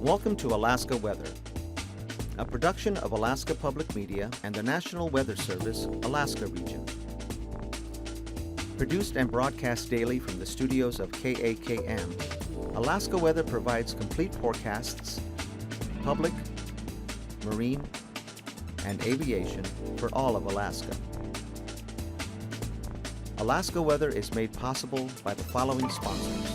Welcome to Alaska Weather, a production of Alaska Public Media and the National Weather Service, Alaska Region. Produced and broadcast daily from the studios of KAKM, Alaska Weather provides complete forecasts, public, marine, and aviation for all of Alaska. Alaska Weather is made possible by the following sponsors.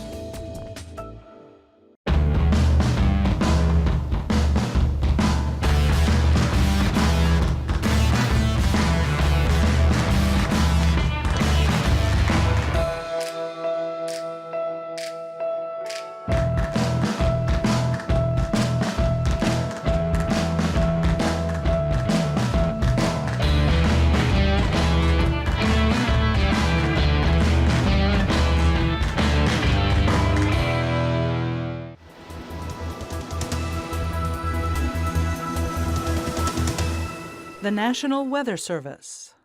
The National Weather Service.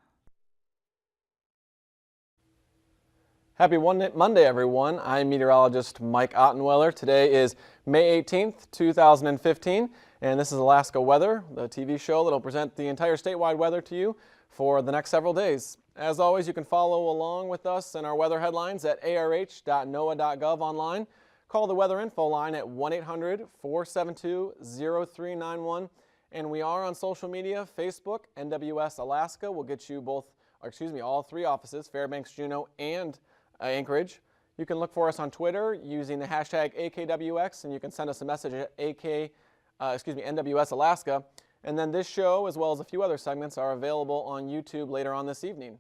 Happy Monday, everyone. I'm meteorologist Mike Ottenweller. Today is May 18th, 2015, and this is Alaska Weather, the TV show that will present the entire statewide weather to you for the next several days. As always, you can follow along with us in our weather headlines at arh.noaa.gov online. Call the weather info line at 1-800-472-0391. And we are on social media, Facebook, NWS Alaska. We'll get you all three offices, Fairbanks, Juneau, and Anchorage. You can look for us on Twitter using the hashtag AKwx, and you can send us a message at NWS Alaska. And then this show, as well as a few other segments, are available on YouTube later on this evening.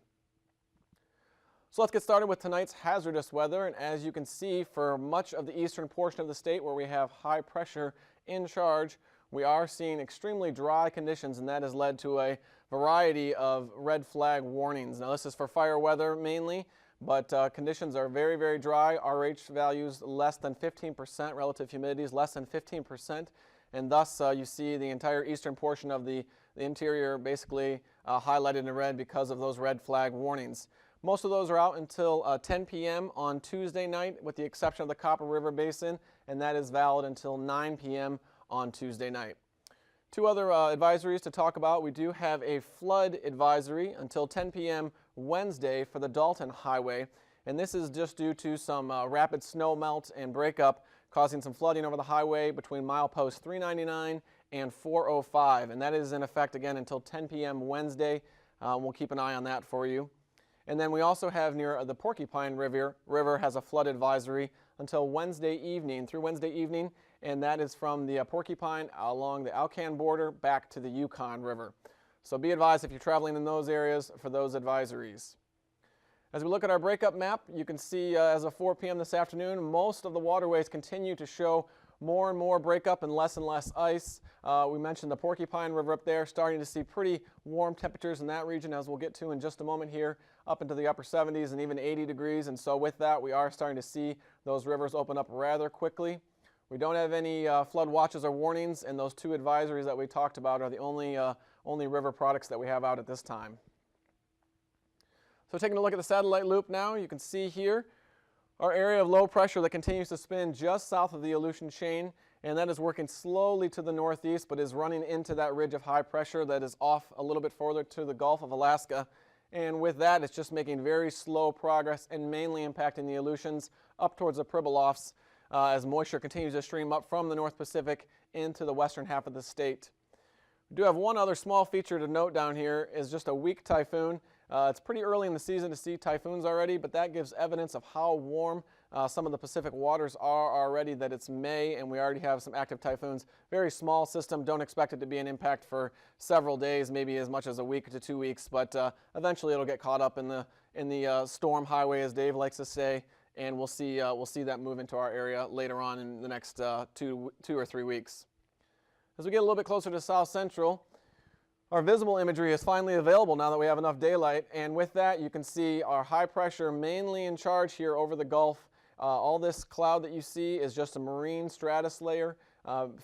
So let's get started with tonight's hazardous weather. And as you can see, for much of the eastern portion of the state where we have high pressure in charge, we are seeing extremely dry conditions, and that has led to a variety of red flag warnings. Now, this is for fire weather mainly, but conditions are very, very dry. RH values less than 15%, relative humidity is less than 15%, and thus you see the entire eastern portion of the interior basically highlighted in red because of those red flag warnings. Most of those are out until 10 p.m. on Tuesday night, with the exception of the Copper River Basin, and that is valid until 9 p.m. on Tuesday night. Two other advisories to talk about. We do have a flood advisory until 10 p.m. Wednesday for the Dalton Highway, and this is just due to some rapid snow melt and breakup causing some flooding over the highway between milepost 399 and 405, and that is in effect again until 10 p.m. Wednesday. We'll keep an eye on that for you. And then we also have near the Porcupine River has a flood advisory until Wednesday evening, and that is from the Porcupine along the Alcan border back to the Yukon River. So be advised if you're traveling in those areas for those advisories. As we look at our breakup map, you can see as of 4 p.m. this afternoon, most of the waterways continue to show more and more breakup and less ice. We mentioned the Porcupine River up there, starting to see pretty warm temperatures in that region, as we'll get to in just a moment here, up into the upper 70s and even 80 degrees. And so with that, we are starting to see those rivers open up rather quickly. We don't have any flood watches or warnings, and those two advisories that we talked about are the only river products that we have out at this time. So taking a look at the satellite loop now, you can see here our area of low pressure that continues to spin just south of the Aleutian chain, and that is working slowly to the northeast, but is running into that ridge of high pressure that is off a little bit further to the Gulf of Alaska. And with that, it's just making very slow progress and mainly impacting the Aleutians up towards the Pribilofs as moisture continues to stream up from the North Pacific into the western half of the state. We do have one other small feature to note down here, is just a weak typhoon. It's pretty early in the season to see typhoons already, but that gives evidence of how warm some of the Pacific waters are already, that it's May and we already have some active typhoons. Very small system, don't expect it to be an impact for several days, maybe as much as a week to 2 weeks, but eventually it'll get caught up in the storm highway, as Dave likes to say, and we'll see that move into our area later on in the next two or 3 weeks. As we get a little bit closer to South Central, our visible imagery is finally available now that we have enough daylight, and with that you can see our high pressure mainly in charge here over the Gulf. All this cloud that you see is just a marine stratus layer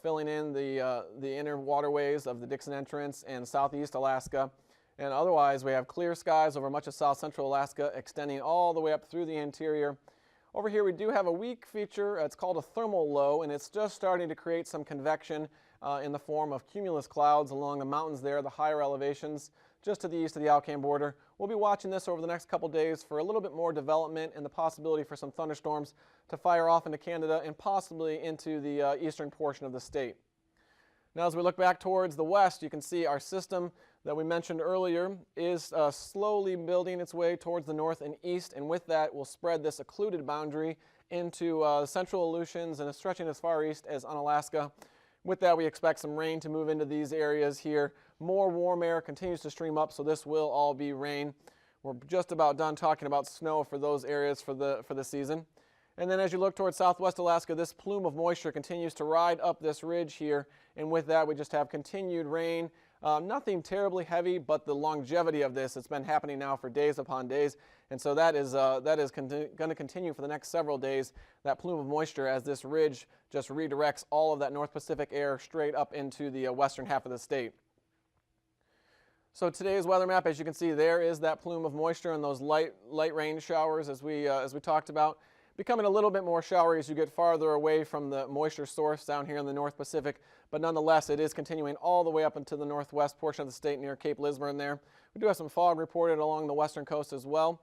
filling in the inner waterways of the Dixon Entrance and southeast Alaska. And otherwise we have clear skies over much of south central Alaska, extending all the way up through the interior. Over here we do have a weak feature. It's called a thermal low, and it's just starting to create some convection in the form of cumulus clouds along the mountains there, the higher elevations, just to the east of the Alcan border. We'll be watching this over the next couple days for a little bit more development and the possibility for some thunderstorms to fire off into Canada and possibly into the eastern portion of the state. Now as we look back towards the west, you can see our system that we mentioned earlier is slowly building its way towards the north and east, and with that we'll spread this occluded boundary into central Aleutians and stretching as far east as Unalaska. With that we expect some rain to move into these areas here. More warm air continues to stream up, so this will all be rain. We're just about done talking about snow for those areas for the season. And then as you look towards southwest Alaska, this plume of moisture continues to ride up this ridge here, and with that we just have continued rain. Nothing terribly heavy, but the longevity of this, it's been happening now for days upon days, and so that is going to continue for the next several days, that plume of moisture, as this ridge just redirects all of that North Pacific air straight up into the western half of the state. So today's weather map, as you can see, there is that plume of moisture and those light rain showers as we talked about. Becoming a little bit more showery as you get farther away from the moisture source down here in the North Pacific, but nonetheless it is continuing all the way up into the northwest portion of the state near Cape Lisburne there. We do have some fog reported along the western coast as well.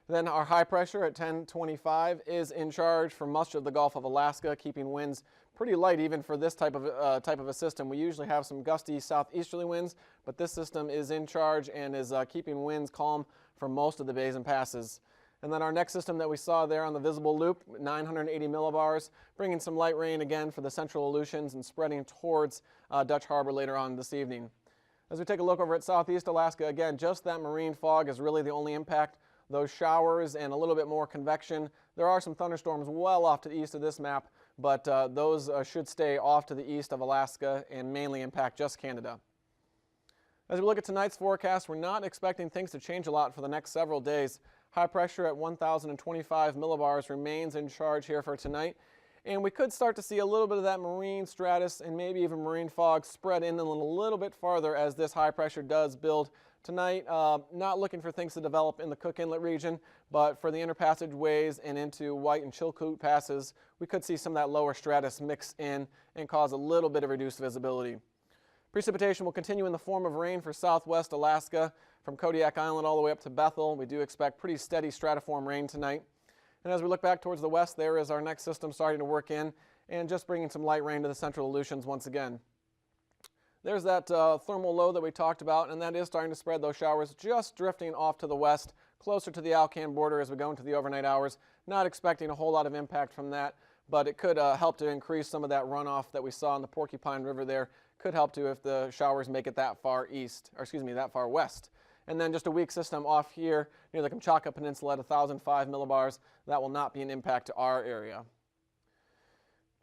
Then our high pressure at 1025 is in charge for much of the Gulf of Alaska, keeping winds pretty light even for this type of a system. We usually have some gusty southeasterly winds, but this system is in charge and is keeping winds calm for most of the bays and passes. And then our next system that we saw there on the visible loop, 980 millibars, bringing some light rain again for the central Aleutians and spreading towards Dutch Harbor later on this evening. As we take a look over at southeast Alaska, again, just that marine fog is really the only impact. Those showers and a little bit more convection. There are some thunderstorms well off to the east of this map, but those should stay off to the east of Alaska and mainly impact just Canada. As we look at tonight's forecast, we're not expecting things to change a lot for the next several days. High pressure at 1,025 millibars remains in charge here for tonight. And we could start to see a little bit of that marine stratus and maybe even marine fog spread in a little bit farther as this high pressure does build tonight. Not looking for things to develop in the Cook Inlet region, but for the inner passageways and into White and Chilkoot passes, we could see some of that lower stratus mix in and cause a little bit of reduced visibility. Precipitation will continue in the form of rain for southwest Alaska from Kodiak Island all the way up to Bethel. We do expect pretty steady stratiform rain tonight. And as we look back towards the west, there is our next system starting to work in and just bringing some light rain to the central Aleutians once again. There's that thermal low that we talked about, and that is starting to spread those showers, just drifting off to the west, closer to the Alcan border as we go into the overnight hours. Not expecting a whole lot of impact from that, but it could help to increase some of that runoff that we saw in the Porcupine River there. Could help to if the showers make it that far east, or excuse me, that far west. And then just a weak system off here near the Kamchatka Peninsula at 1,005 millibars. That will not be an impact to our area.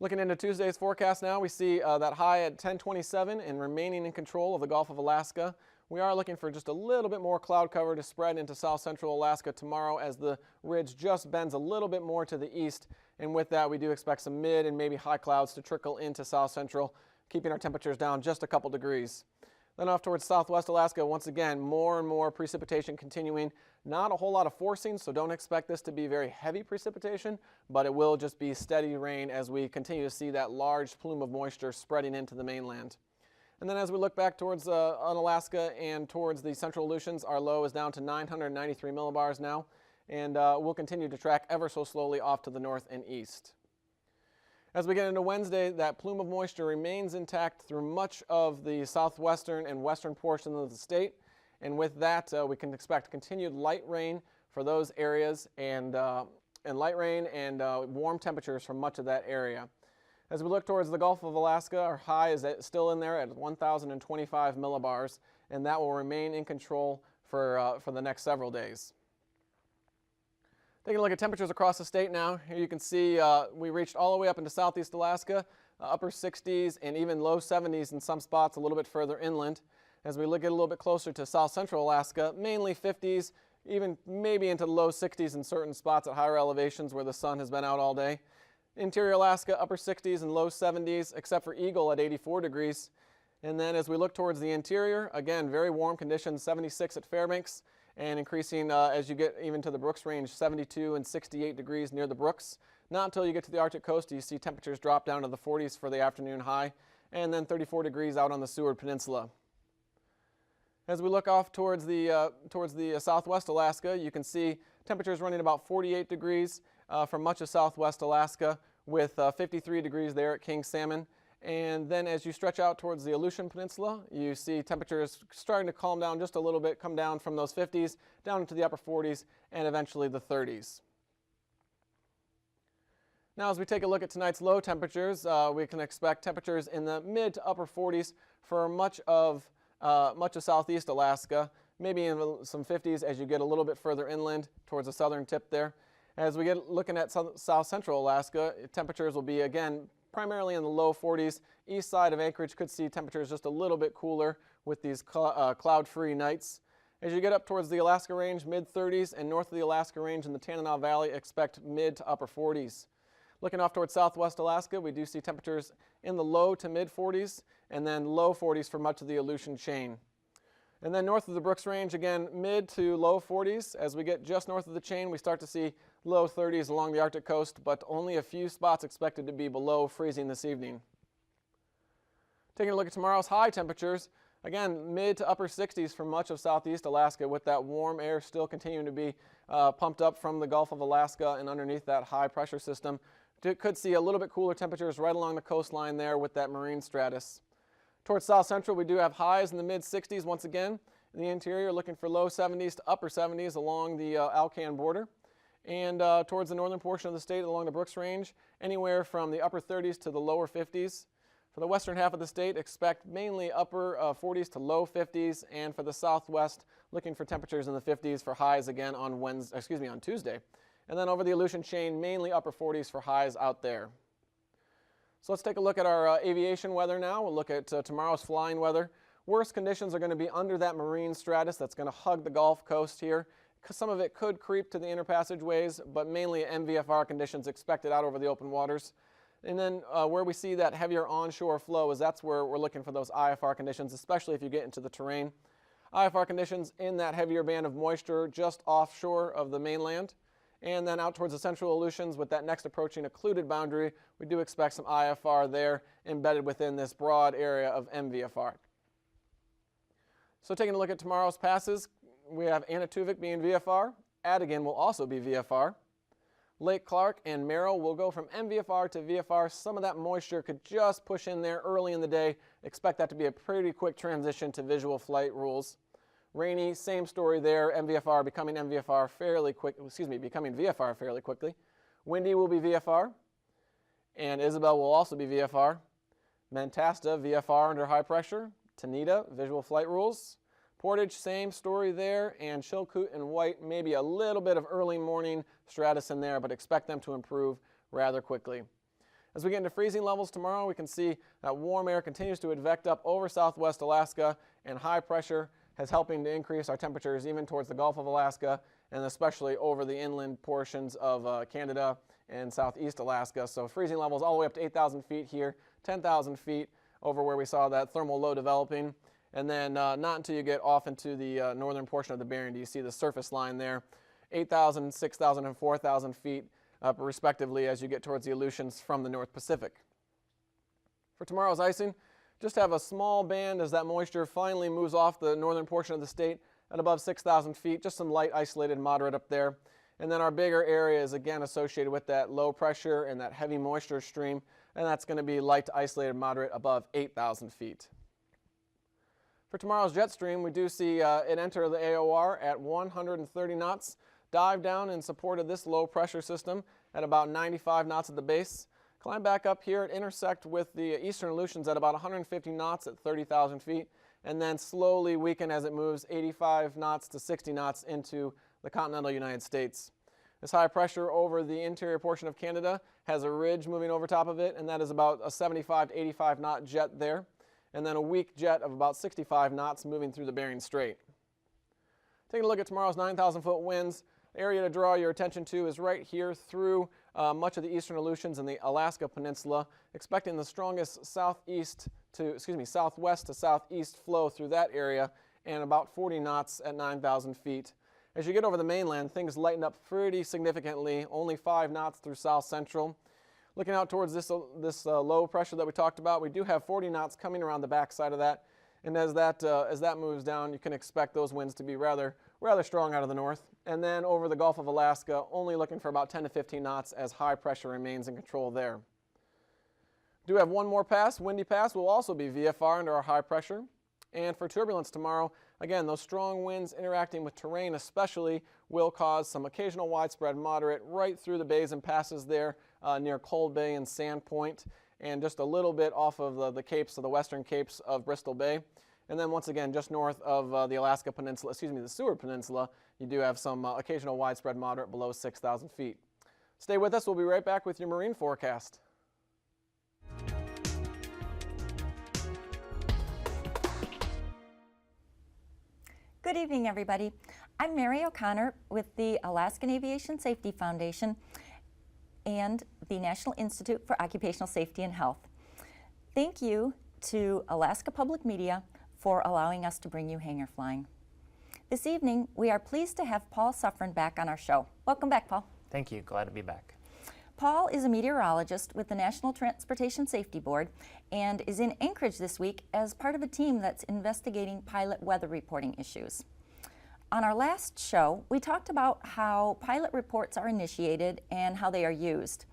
Looking into Tuesday's forecast now, we see that high at 1027 and remaining in control of the Gulf of Alaska. We are looking for just a little bit more cloud cover to spread into south central Alaska tomorrow as the ridge just bends a little bit more to the east. And with that, we do expect some mid and maybe high clouds to trickle into south central, keeping our temperatures down just a couple degrees. Then off towards southwest Alaska, once again, more and more precipitation continuing. Not a whole lot of forcing, so don't expect this to be very heavy precipitation, but it will just be steady rain as we continue to see that large plume of moisture spreading into the mainland. And then as we look back towards Unalaska and towards the central Aleutians, our low is down to 993 millibars now, and we'll continue to track ever so slowly off to the north and east. As we get into Wednesday, that plume of moisture remains intact through much of the southwestern and western portion of the state. And with that, we can expect continued light rain for those areas and light rain and warm temperatures for much of that area. As we look towards the Gulf of Alaska, our high is still in there at 1,025 millibars, and that will remain in control for the next several days. Taking a look at temperatures across the state now, here you can see we reached all the way up into southeast Alaska, upper 60s and even low 70s in some spots a little bit further inland. As we get a little bit closer to south central Alaska, mainly 50s, even maybe into the low 60s in certain spots at higher elevations where the sun has been out all day. Interior Alaska, upper 60s and low 70s, except for Eagle at 84 degrees. And then as we look towards the interior, again, very warm conditions, 76 at Fairbanks, and increasing as you get even to the Brooks Range, 72 and 68 degrees near the Brooks. Not until you get to the Arctic coast do you see temperatures drop down to the 40s for the afternoon high, and then 34 degrees out on the Seward Peninsula. As we look off towards the southwest Alaska, you can see temperatures running about 48 degrees for much of southwest Alaska, with 53 degrees there at King Salmon. And then as you stretch out towards the Aleutian Peninsula, you see temperatures starting to calm down just a little bit, come down from those 50s down into the upper 40s and eventually the 30s. Now as we take a look at tonight's low temperatures, we can expect temperatures in the mid to upper 40s for much of southeast Alaska, maybe in some 50s as you get a little bit further inland towards the southern tip there. As we get looking at south central Alaska, temperatures will be again primarily in the low 40s. East side of Anchorage could see temperatures just a little bit cooler with these cloud-free nights. As you get up towards the Alaska Range, mid 30s, and north of the Alaska Range in the Tanana Valley, expect mid to upper 40s. Looking off towards southwest Alaska, we do see temperatures in the low to mid 40s, and then low 40s for much of the Aleutian chain. And then north of the Brooks Range, again, mid to low 40s. As we get just north of the chain, we start to see low 30s along the Arctic coast, but only a few spots expected to be below freezing this evening. Taking a look at tomorrow's high temperatures, again, mid to upper 60s for much of southeast Alaska, with that warm air still continuing to be pumped up from the Gulf of Alaska and underneath that high pressure system. Could see a little bit cooler temperatures right along the coastline there with that marine stratus. Towards south central, we do have highs in the mid 60s once again. In the interior, looking for low 70s to upper 70s along the Alcan border. And towards the northern portion of the state along the Brooks Range, anywhere from the upper 30s to the lower 50s. For the western half of the state, expect mainly upper 40s to low 50s, and for the southwest, looking for temperatures in the 50s for highs again on Tuesday. And then over the Aleutian chain, mainly upper 40s for highs out there. So let's take a look at our aviation weather now. We'll look at tomorrow's flying weather. Worst conditions are going to be under that marine stratus that's going to hug the Gulf Coast here. Some of it could creep to the inner passageways, but mainly MVFR conditions expected out over the open waters. And then where we see that heavier onshore flow that's where we're looking for those IFR conditions, especially if you get into the terrain. IFR conditions in that heavier band of moisture just offshore of the mainland. And then out towards the central Aleutians with that next approaching occluded boundary, we do expect some IFR there embedded within this broad area of MVFR. So taking a look at tomorrow's passes, we have Anaktuvik being VFR. Adigan will also be VFR. Lake Clark and Merrill will go from MVFR to VFR. Some of that moisture could just push in there early in the day. Expect that to be a pretty quick transition to visual flight rules. Rainy, same story there. MVFR becoming VFR fairly quickly. Windy will be VFR, and Isabel will also be VFR. Mentasta, VFR under high pressure. Tanita, visual flight rules. Portage, same story there, and Chilkoot and White, maybe a little bit of early morning stratus in there, but expect them to improve rather quickly. As we get into freezing levels tomorrow, we can see that warm air continues to advect up over southwest Alaska, and high pressure is helping to increase our temperatures even towards the Gulf of Alaska, and especially over the inland portions of Canada and southeast Alaska. So freezing levels all the way up to 8,000 feet here, 10,000 feet over where we saw that thermal low developing. And then not until you get off into the northern portion of the Bering do you see the surface line there, 8,000, 6,000, and 4,000 feet respectively as you get towards the Aleutians from the North Pacific. For tomorrow's icing, just have a small band as that moisture finally moves off the northern portion of the state at above 6,000 feet, just some light isolated moderate up there. And then our bigger area is again associated with that low pressure and that heavy moisture stream, and that's going to be light to isolated moderate above 8,000 feet. For tomorrow's jet stream, we do see it enter the AOR at 130 knots, dive down in support of this low pressure system at about 95 knots at the base, climb back up here and intersect with the eastern Aleutians at about 150 knots at 30,000 feet, and then slowly weaken as it moves 85 knots to 60 knots into the continental United States. This high pressure over the interior portion of Canada has a ridge moving over top of it, and that is about a 75 to 85 knot jet there, and then a weak jet of about 65 knots moving through the Bering Strait. Taking a look at tomorrow's 9,000 foot winds, the area to draw your attention to is right here through much of the eastern Aleutians and the Alaska Peninsula, expecting the strongest southwest to southeast flow through that area, and about 40 knots at 9,000 feet. As you get over the mainland, things lighten up pretty significantly, only 5 knots through south central. Looking out towards this low pressure that we talked about, we do have 40 knots coming around the backside of that. And as that moves down, you can expect those winds to be rather strong out of the north. And then over the Gulf of Alaska, only looking for about 10 to 15 knots as high pressure remains in control there. Do have one more pass. Windy pass will also be VFR under our high pressure. And for turbulence tomorrow, again, those strong winds interacting with terrain especially will cause some occasional widespread moderate right through the bays and passes there near Cold Bay and Sand Point, and just a little bit off of the capes, of the western capes of Bristol Bay. And then once again, just north of the Alaska Peninsula, the Seward Peninsula, you do have some occasional widespread moderate below 6,000 feet. Stay with us. We'll be right back with your marine forecast. Good evening, everybody. I'm Mary O'Connor with the Alaskan Aviation Safety Foundation and the National Institute for Occupational Safety and Health. Thank you to Alaska Public Media for allowing us to bring you Hangar Flying. This evening, we are pleased to have Paul Suffren back on our show. Welcome back, Paul. Thank you. Glad to be back. Paul is a meteorologist with the National Transportation Safety Board and is in Anchorage this week as part of a team that's investigating pilot weather reporting issues. On our last show, we talked about how pilot reports are initiated and how they are used.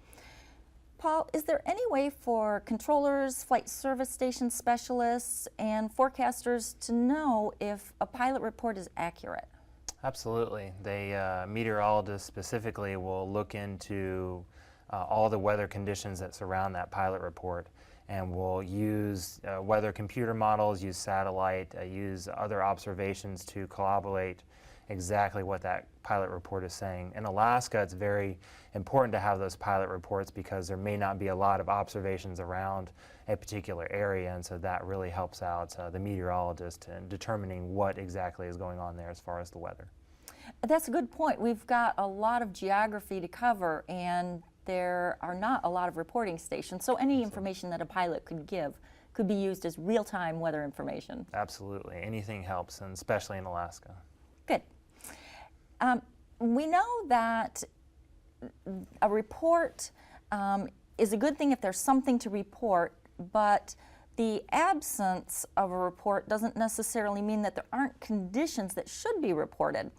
Paul, is there any way for controllers, flight service station specialists, and forecasters to know if a pilot report is accurate? Absolutely. Meteorologists specifically will look into all the weather conditions that surround that pilot report, and will use weather computer models, use satellite, use other observations to corroborate exactly what that pilot report is saying. In Alaska, it's very important to have those pilot reports because there may not be a lot of observations around a particular area, and so that really helps out the meteorologist in determining what exactly is going on there as far as the weather. That's a good point. We've got a lot of geography to cover, and there are not a lot of reporting stations, so any information that a pilot could give could be used as real-time weather information. Absolutely. Anything helps, and especially in Alaska. Good. We know that a report is a good thing if there's something to report, but the absence of a report doesn't necessarily mean that there aren't conditions that should be reported.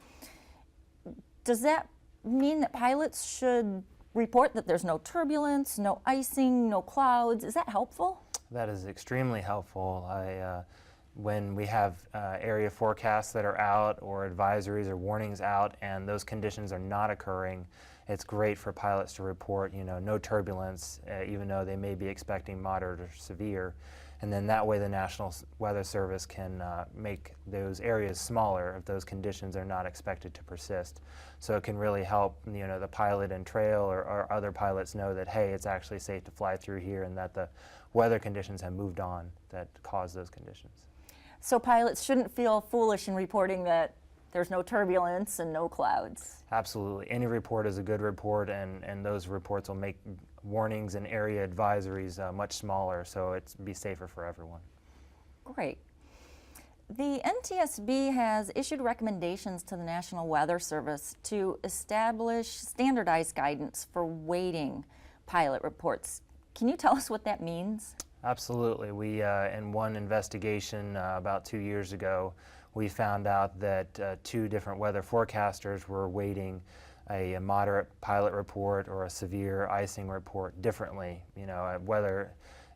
Does that mean that pilots should report that there's no turbulence, no icing, no clouds? Is that helpful? That is extremely helpful. When we have area forecasts that are out or advisories or warnings out and those conditions are not occurring, it's great for pilots to report, no turbulence, even though they may be expecting moderate or severe. And then that way the National Weather Service can make those areas smaller if those conditions are not expected to persist. So it can really help the pilot and trail or other pilots know that, hey, it's actually safe to fly through here and that the weather conditions have moved on that cause those conditions. So pilots shouldn't feel foolish in reporting that there's no turbulence and no clouds. Absolutely. Any report is a good report, and those reports will make warnings and area advisories much smaller, so it's be safer for everyone. Great. The NTSB has issued recommendations to the National Weather Service to establish standardized guidance for weighting pilot reports. Can you tell us what that means? Absolutely. We, in one investigation about 2 years ago, we found out that 2 different weather forecasters were weighting a moderate pilot report or a severe icing report differently.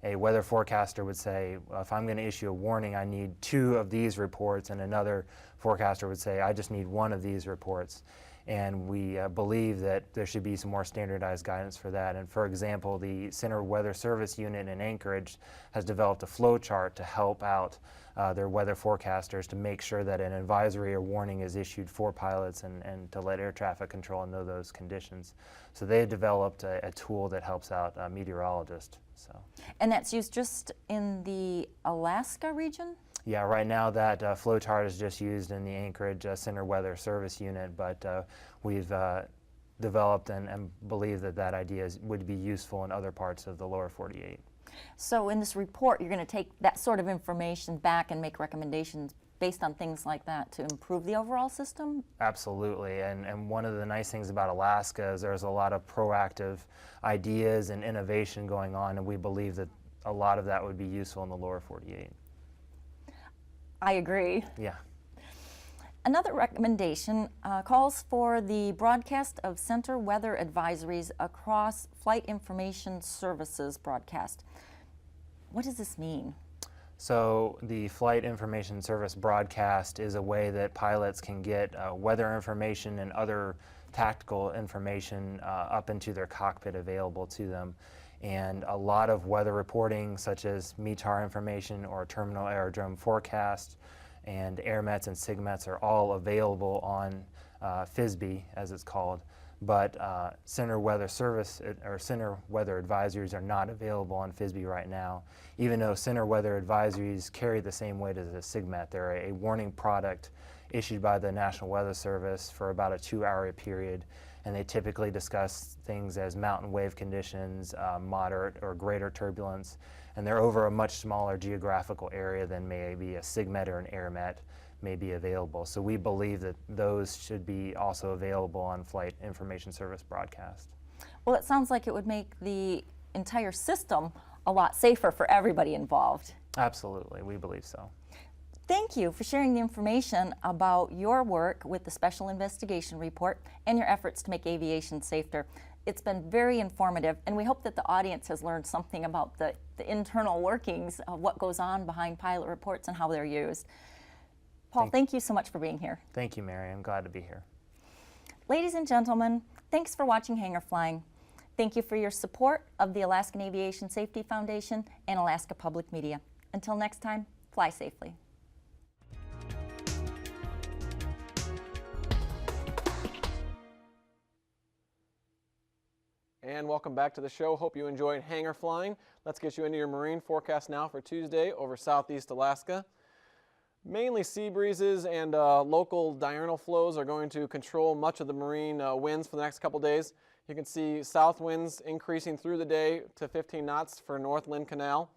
A weather forecaster would say, if I'm going to issue a warning, I need 2 of these reports, and another forecaster would say, I just need 1 of these reports. And we believe that there should be some more standardized guidance for that. And for example, the Center Weather Service Unit in Anchorage has developed a flow chart to help out their weather forecasters to make sure that an advisory or warning is issued for pilots and to let air traffic control know those conditions. So they developed a tool that helps out meteorologists. And that's used just in the Alaska region? Yeah, right now that flow chart is just used in the Anchorage Center Weather Service Unit, but we've developed and believe that idea would be useful in other parts of the lower 48. So in this report, you're going to take that sort of information back and make recommendations based on things like that to improve the overall system? Absolutely, and one of the nice things about Alaska is there's a lot of proactive ideas and innovation going on, and we believe that a lot of that would be useful in the lower 48. I agree. Yeah. Another recommendation calls for the broadcast of center weather advisories across Flight Information Services broadcast. What does this mean? So the Flight Information Service broadcast is a way that pilots can get weather information and other tactical information up into their cockpit available to them. And a lot of weather reporting, such as METAR information or terminal aerodrome forecast, and AirMets and SIGMETs are all available on FISB, as it's called. But center weather service or center weather advisories are not available on FISB right now, even though center weather advisories carry the same weight as a SIGMET. They're a warning product issued by the National Weather Service for about a 2-hour period, and they typically discuss things as mountain wave conditions, moderate or greater turbulence, and they're over a much smaller geographical area than maybe a SIGMET or an AirMet may be available. So we believe that those should be also available on Flight Information Service broadcast. Well, it sounds like it would make the entire system a lot safer for everybody involved. Absolutely, we believe so. Thank you for sharing the information about your work with the Special Investigation Report and your efforts to make aviation safer. It's been very informative, and we hope that the audience has learned something about the internal workings of what goes on behind pilot reports and how they're used. Paul, thank you so much for being here. Thank you, Mary. I'm glad to be here. Ladies and gentlemen, thanks for watching Hangar Flying. Thank you for your support of the Alaskan Aviation Safety Foundation and Alaska Public Media. Until next time, fly safely. And welcome back to the show. Hope you enjoyed Hangar Flying. Let's get you into your marine forecast now for Tuesday over southeast Alaska. Mainly sea breezes and local diurnal flows are going to control much of the marine winds for the next couple days. You can see south winds increasing through the day to 15 knots for North Lynn Canal.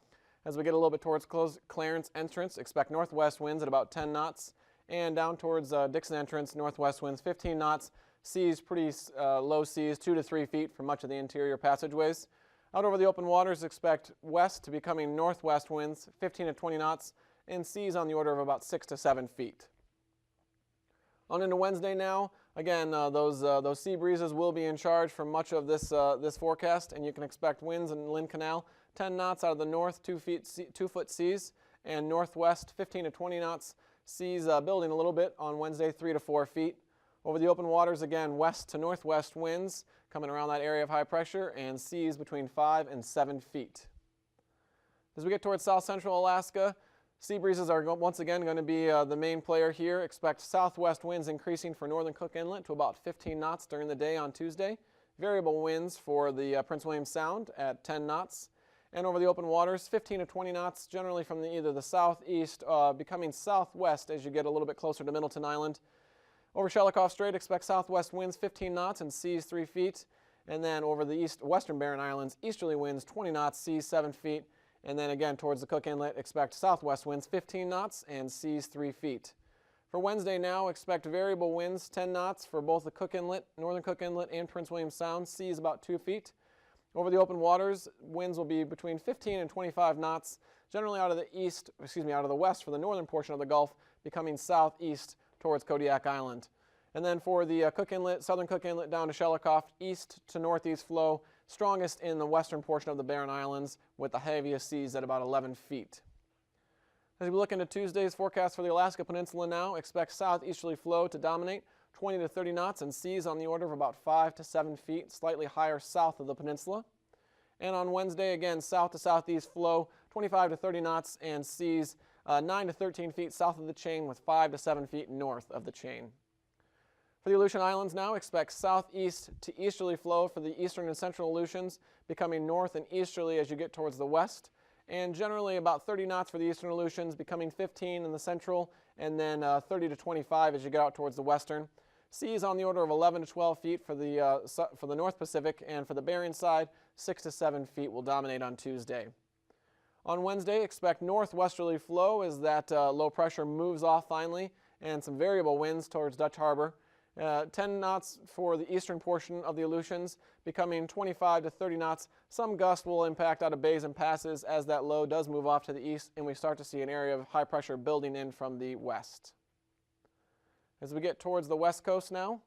As we get a little bit towards Clarence entrance, expect northwest winds at about 10 knots. And down towards Dixon entrance, northwest winds 15 knots. Seas pretty low seas, 2 to 3 feet for much of the interior passageways. Out over the open waters, expect west to becoming northwest winds, 15 to 20 knots, and seas on the order of about 6 to 7 feet. On into Wednesday now. Again, those sea breezes will be in charge for much of this forecast, and you can expect winds in Lynn Canal 10 knots out of the north, 2-foot seas, and northwest 15 to 20 knots. Seas building a little bit on Wednesday, 3 to 4 feet. Over the open waters, again, west to northwest winds coming around that area of high pressure, and seas between 5 and 7 feet. As we get towards south central Alaska, sea breezes are once again going to be the main player here. Expect southwest winds increasing for northern Cook Inlet to about 15 knots during the day on Tuesday. Variable winds for the Prince William Sound at 10 knots. And over the open waters, 15 to 20 knots, generally from either the southeast, becoming southwest as you get a little bit closer to Middleton Island. Over Shelikof Strait, expect southwest winds 15 knots and seas 3 feet. And then over the western Barren Islands, easterly winds 20 knots, seas 7 feet. And then again towards the Cook Inlet, expect southwest winds 15 knots and seas 3 feet. For Wednesday now, expect variable winds 10 knots for both the Cook Inlet, northern Cook Inlet, and Prince William Sound, seas about 2 feet. Over the open waters, winds will be between 15 and 25 knots, generally out of the west for the northern portion of the Gulf, becoming southeast towards Kodiak Island. And then for the Cook Inlet, southern Cook Inlet down to Shelikof, east to northeast flow, strongest in the western portion of the Barren Islands with the heaviest seas at about 11 feet. As we look into Tuesday's forecast for the Alaska Peninsula now, expect southeasterly flow to dominate, 20 to 30 knots, and seas on the order of about 5 to 7 feet, slightly higher south of the peninsula. And on Wednesday, again, south to southeast flow, 25 to 30 knots, and seas 9 to 13 feet south of the chain with 5 to 7 feet north of the chain. For the Aleutian Islands now, expect southeast to easterly flow for the eastern and central Aleutians, becoming north and easterly as you get towards the west. And generally about 30 knots for the eastern Aleutians, becoming 15 in the central, and then 30 to 25 as you get out towards the western. Seas on the order of 11 to 12 feet for the North Pacific, and for the Bering side, 6 to 7 feet will dominate on Tuesday. On Wednesday, expect northwesterly flow as that low pressure moves off finally, and some variable winds towards Dutch Harbor. 10 knots for the eastern portion of the Aleutians, becoming 25 to 30 knots. Some gust will impact out of bays and passes as that low does move off to the east, and we start to see an area of high pressure building in from the west. As we get towards the west coast now,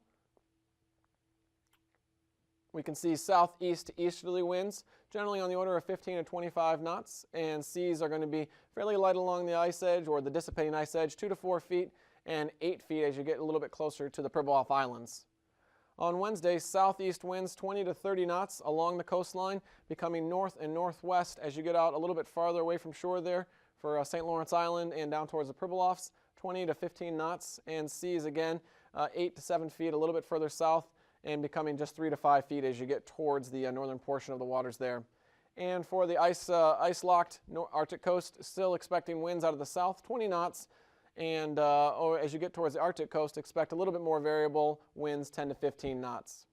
we can see southeast to easterly winds, generally on the order of 15 to 25 knots, and seas are going to be fairly light along the ice edge or the dissipating ice edge, 2 to 4 feet, and 8 feet as you get a little bit closer to the Pribilof Islands. On Wednesday, southeast winds 20 to 30 knots along the coastline, becoming north and northwest as you get out a little bit farther away from shore there for St. Lawrence Island and down towards the Pribilofs, 20 to 15 knots, and seas again 8 to 7 feet a little bit further south and becoming just 3 to 5 feet as you get towards the northern portion of the waters there. And for the ice-locked Arctic coast, still expecting winds out of the south, 20 knots, and as you get towards the Arctic coast, expect a little bit more variable winds, 10 to 15 knots.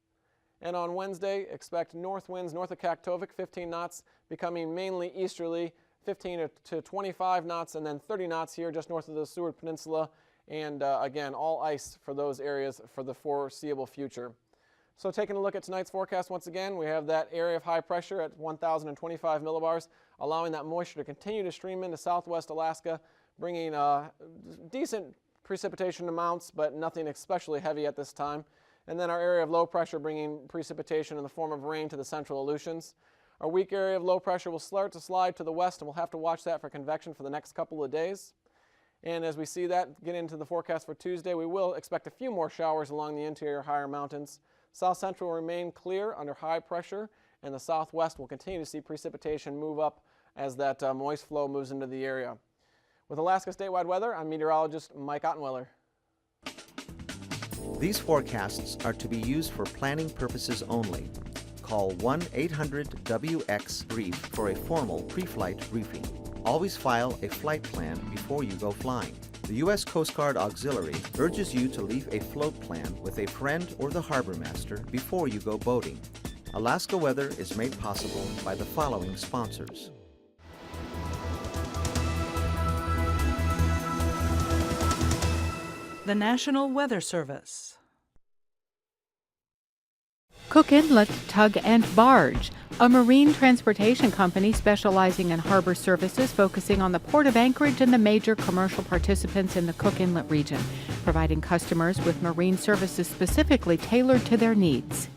And on Wednesday, expect north winds north of Kaktovik, 15 knots, becoming mainly easterly, 15 to 25 knots, and then 30 knots here just north of the Seward Peninsula, and again, all ice for those areas for the foreseeable future. So taking a look at tonight's forecast once again, we have that area of high pressure at 1,025 millibars, allowing that moisture to continue to stream into southwest Alaska, bringing decent precipitation amounts, but nothing especially heavy at this time. And then our area of low pressure bringing precipitation in the form of rain to the central Aleutians. Our weak area of low pressure will start to slide to the west, and we'll have to watch that for convection for the next couple of days. And as we see that get into the forecast for Tuesday, we will expect a few more showers along the interior higher mountains. South Central will remain clear under high pressure, and the southwest will continue to see precipitation move up as that moist flow moves into the area. With Alaska statewide weather, I'm meteorologist Mike Ottenweiler. These forecasts are to be used for planning purposes only. Call 1-800-WX Brief for a formal pre-flight briefing. Always file a flight plan before you go flying. The U.S. Coast Guard Auxiliary urges you to leave a float plan with a friend or the harbor master before you go boating. Alaska Weather is made possible by the following sponsors. The National Weather Service. Cook Inlet Tug and Barge, a marine transportation company specializing in harbor services focusing on the Port of Anchorage and the major commercial participants in the Cook Inlet region, providing customers with marine services specifically tailored to their needs.